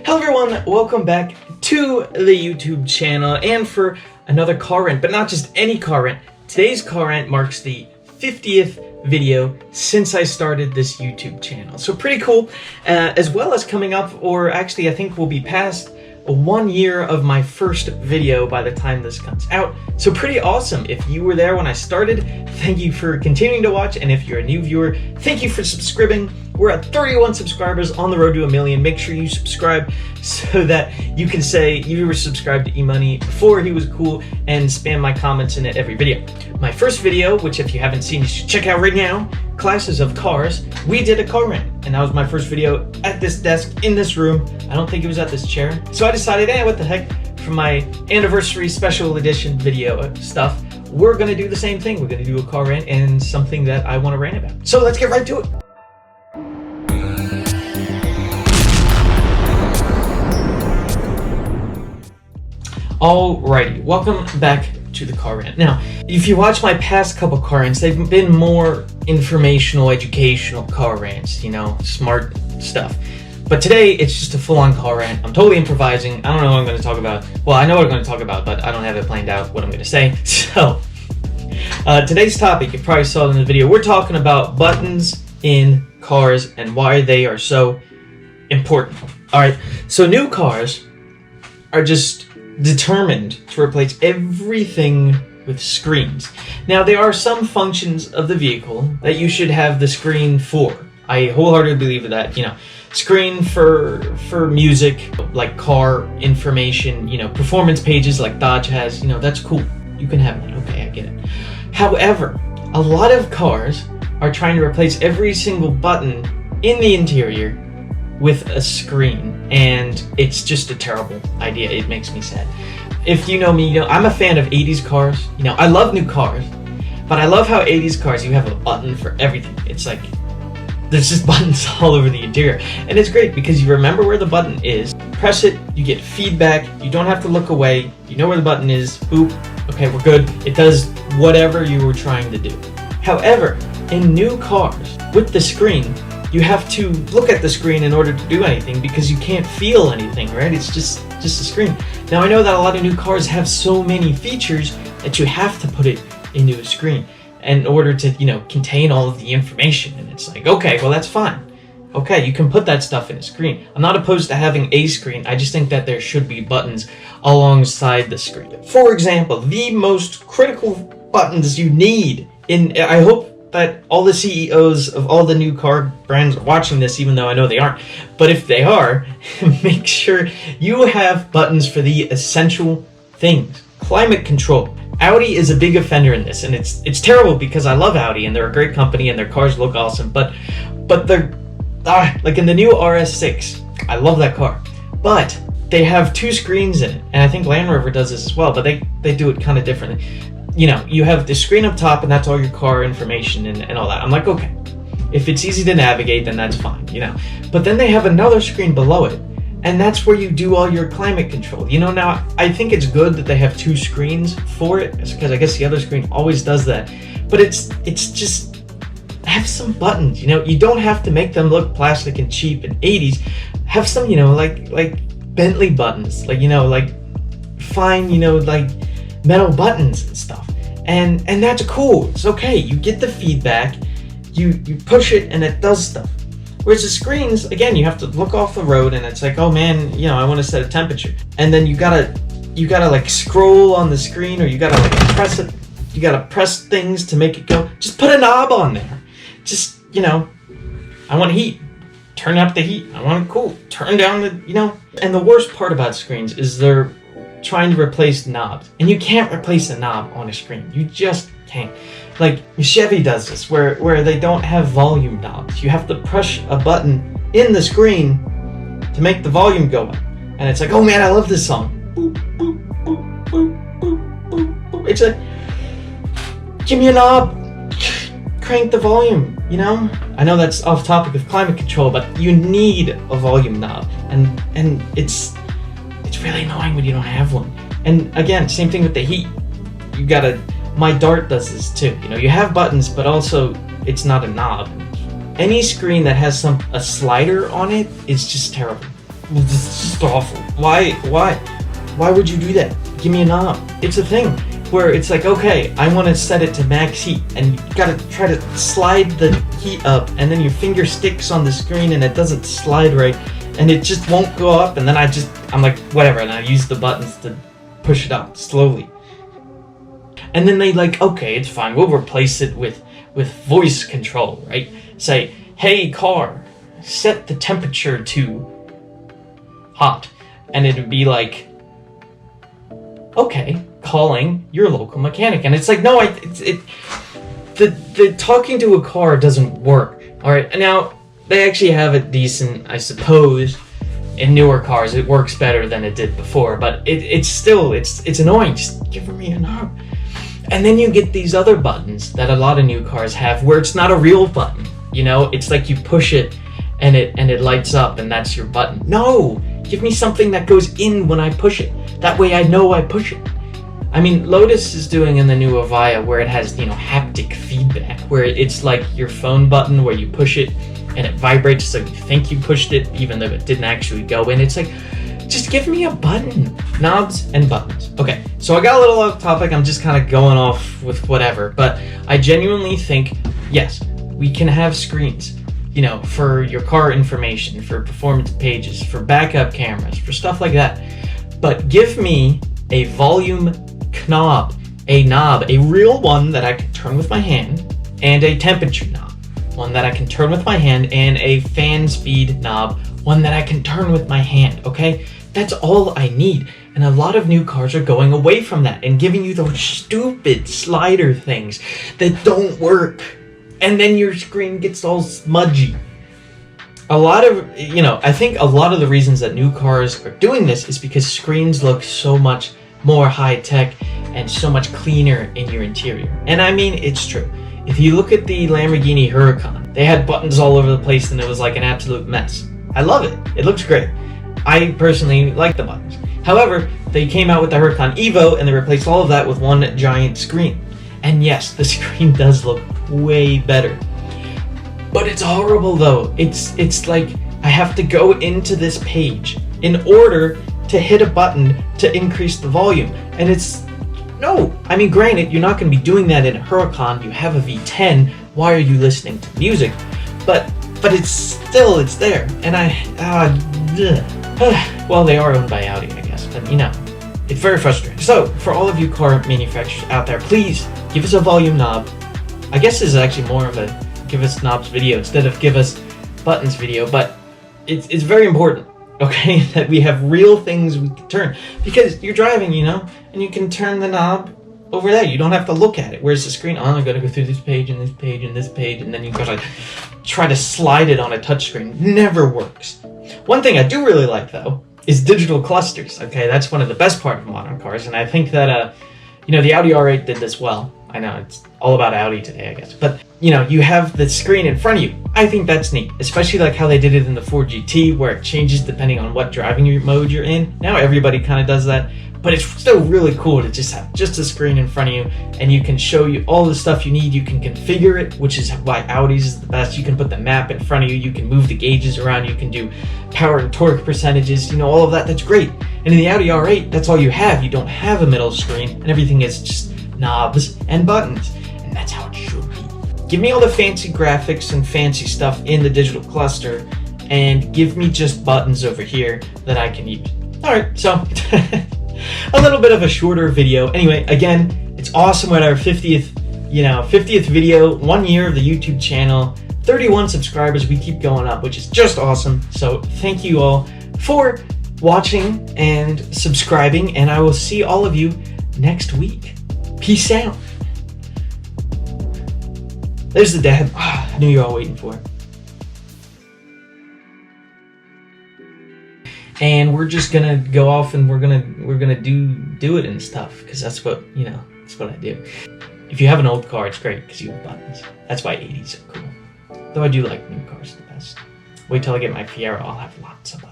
Hello everyone, welcome back to the YouTube channel and for another car rant, but not just any car rant. Today's car rant marks the 50th video since I started this YouTube channel. So pretty cool, as well as coming up, or actually I think we'll be past 1 year of my first video by the time this comes out. So pretty awesome. If you were there when I started, thank you for continuing to watch, and if you're a new viewer, thank you for subscribing. We're at 31 subscribers, on the road to 1 million. Make sure you subscribe so that you can say you were subscribed to eMoney before he was cool and spam my comments in every video. My first video, which if you haven't seen, you should check out right now, Classes of Cars, we did a car rant, and that was my first video at this desk in this room. I don't think it was at this chair. So I decided, what the heck, for my anniversary special edition video stuff, we're gonna do the same thing. We're gonna do a car rant and something that I wanna rant about. So let's get right to it. Alrighty, welcome back to the car rant. Now, if you watch my past couple car rants, they've been more informational, educational car rants, you know, smart stuff. But today, it's just a full-on car rant. I'm totally improvising. I don't know what I'm going to talk about. Well, I know what I'm going to talk about, but I don't have it planned out what I'm going to say. So, today's topic, you probably saw it in the video, we're talking about buttons in cars and why they are so important. Alright, so new cars are just determined to replace everything with screens. Now, there are some functions of the vehicle that you should have the screen for. I wholeheartedly believe that, you know, screen for music, like car information, you know, performance pages like Dodge has, you know, that's cool. You can have that, okay, I get it. However, a lot of cars are trying to replace every single button in the interior with a screen, and it's just a terrible idea. It makes me sad. If you know me, you know I'm a fan of 80s cars. You know, I love new cars, but I love how 80s cars, you have a button for everything. It's like there's just buttons all over the interior, and it's great because you remember where the button is, press it, you get feedback, you don't have to look away, you know where the button is, boop, okay, we're good. It does whatever you were trying to do. However, in new cars, with the screen, you have to look at the screen in order to do anything because you can't feel anything, right? It's just a screen. Now, I know that a lot of new cars have so many features that you have to put it into a screen in order to, you know, contain all of the information. And it's like, okay, well, that's fine. Okay, you can put that stuff in a screen. I'm not opposed to having a screen. I just think that there should be buttons alongside the screen. For example, the most critical buttons you need I hope that all the CEOs of all the new car brands are watching this, even though I know they aren't. But if they are, make sure you have buttons for the essential things. Climate control. Audi is a big offender in this, and it's terrible because I love Audi and they're a great company and their cars look awesome. But they're like in the new RS6, I love that car, but they have 2 screens in it, and I think Land Rover does this as well. But they do it kind of differently. You know, you have the screen up top and that's all your car information and all that. I'm like, okay, if it's easy to navigate, then that's fine, you know. But then they have another screen below it, and that's where you do all your climate control. You know, now, I think it's good that they have 2 screens for it, because I guess the other screen always does that. But it's just, have some buttons, you know. You don't have to make them look plastic and cheap and 80s. Have some, you know, like Bentley buttons, like, you know, like fine, you know, like metal buttons and stuff, and that's cool. It's okay. You get the feedback, you push it, and it does stuff. Whereas the screens, again, you have to look off the road, and it's like, oh man, you know, I want to set a temperature, and then you gotta like scroll on the screen, or you gotta like press it. You gotta press things to make it go. Just put a knob on there. Just, you know, I want heat. Turn up the heat. I want it cool. Turn down the, you know. And the worst part about screens is they're trying to replace knobs, and you can't replace a knob on a screen. You just can't. Like Chevy does this, where they don't have volume knobs. You have to push a button in the screen to make the volume go up, and it's like, oh man, I love this song. Boop, boop, boop, boop, boop, boop, boop. It's like, give me a knob, crank the volume. You know, I know that's off topic of climate control, but you need a volume knob, and it's really annoying when you don't have one. And again, same thing with the heat. You gotta, my Dart does this too. You know, you have buttons, but also it's not a knob. Any screen that has a slider on it is just terrible. It's just awful. Why would you do that? Give me a knob. It's a thing where it's like, okay, I want to set it to max heat, and you gotta try to slide the heat up, and then your finger sticks on the screen and it doesn't slide right, and it just won't go up, and then I'm like, whatever, and I use the buttons to push it up slowly. And then they like, okay, it's fine, we'll replace it with voice control, right? Say, hey car, set the temperature to hot, and it'd be like, okay, calling your local mechanic. And it's like, no, the talking to a car doesn't work. All right, and now they actually have it decent, I suppose. In newer cars, it works better than it did before, but it's still annoying. Just give me a knob. And then you get these other buttons that a lot of new cars have, where it's not a real button. You know, it's like you push it and it lights up, and that's your button. No, give me something that goes in when I push it. That way I know I push it. I mean, Lotus is doing in the new Avaya where it has, you know, haptic feedback, where it's like your phone button where you push it and it vibrates so you think you pushed it even though it didn't actually go in. It's like, just give me a button. Knobs and buttons. Okay, so I got a little off topic. I'm just kind of going off with whatever, but I genuinely think, yes, we can have screens, you know, for your car information, for performance pages, for backup cameras, for stuff like that. But give me a volume knob, a real one that I can turn with my hand, and a temperature knob, one that I can turn with my hand, and a fan speed knob, one that I can turn with my hand, okay? That's all I need. And a lot of new cars are going away from that and giving you those stupid slider things that don't work. And then your screen gets all smudgy. A lot of, you know, I think a lot of the reasons that new cars are doing this is because screens look so much more high-tech and so much cleaner in your interior. And I mean, it's true. If you look at the Lamborghini Huracan, they had buttons all over the place and it was like an absolute mess. I love it. It looks great. I personally like the buttons. However, they came out with the Huracan Evo and they replaced all of that with one giant screen. And yes, the screen does look way better. But it's horrible though. It's like I have to go into this page in order to hit a button to increase the volume. And it's, no. I mean, granted, you're not going to be doing that in a Huracan. You have a V10. Why are you listening to music? But it's still, it's there. And well, they are owned by Audi, I guess. But, you know, it's very frustrating. So, for all of you car manufacturers out there, please give us a volume knob. I guess this is actually more of a give us knobs video instead of give us buttons video, but it's very important, okay, that we have real things we can turn. Because you're driving, you know, and you can turn the knob over there. You don't have to look at it. Whereas the screen, oh, I gotta go through this page and this page and this page, and then you gotta try to slide it on a touchscreen. Never works. One thing I do really like, though, is digital clusters. Okay, that's one of the best parts of modern cars, and I think that, you know, the Audi R8 did this well. I know, it's all about Audi today, I guess. But, you know, you have the screen in front of you. I think that's neat, especially like how they did it in the Ford GT, where it changes depending on what driving mode you're in. Now everybody kind of does that, but it's still really cool to just have just a screen in front of you, and you can show you all the stuff you need. You can configure it, which is why Audi's is the best. You can put the map in front of you. You can move the gauges around. You can do power and torque percentages, you know, all of that. That's great. And in the Audi R8, that's all you have. You don't have a middle screen, and everything is just knobs and buttons, and that's how it should be. Give me all the fancy graphics and fancy stuff in the digital cluster, and give me just buttons over here that I can use. Alright, so a little bit of a shorter video. Anyway, again, it's awesome at our 50th video, 1 year of the YouTube channel, 31 subscribers. We keep going up, which is just awesome. So thank you all for watching and subscribing, and I will see all of you next week. Peace out. There's the dab. I knew you were all waiting for it. And we're just gonna go off and we're gonna do it and stuff, because that's what, you know, that's what I do. If you have an old car, it's great because you have buttons. That's why 80s are cool. Though I do like new cars the best. Wait till I get my Fiero, I'll have lots of buttons.